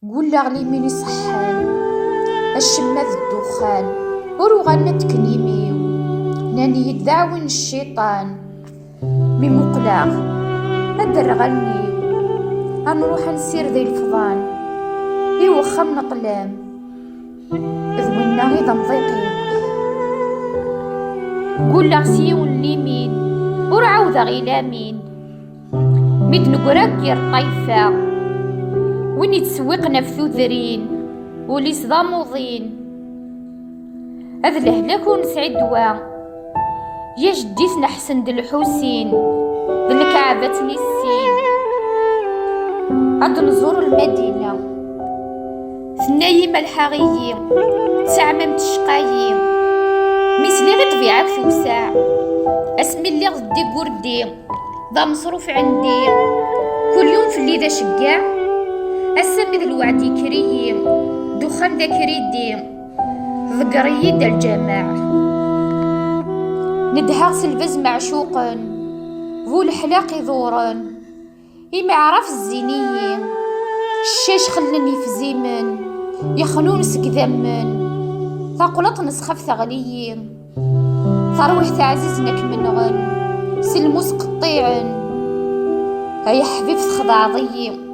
قول غلي من يصحان الشمة ذا الدخان ورو غانا تكنيميو ناني يدعون الشيطان مقلاغ أدر غنيو غنروح نسير ذي الفضان يوخم نطلام ذوينا غيظا مضيقين قول غسيون ليمين ورعوذا غيلامين ميد نقراكير طيفا وين يتسوقنا في ثوذرين وليس ضاموضين هذا الهلاك ونسعد يا جديتنا حسن دل الحوسين ذل كعبة نسين عاد نزور المدينة ثنايم الحغيين تعمم تشقايين مثلي غير طبيعك توسع اسمي اللي غدي قردي ذا مصروف عندي كل يوم في اللي ذا شقاع اسمي ذا الوعد يكريي دخان ذا كريدي ذقري دا الجماع ندهى سلفز معشوقا ذو الحلاق ذورا إما عرف الزينيين الشاش خلني في زيمن يخلون سكذمن ثقلط نسخف ثغليين ثروح تعززنك من غن سلموس قطيعن هيا حبيب تخضع ضيين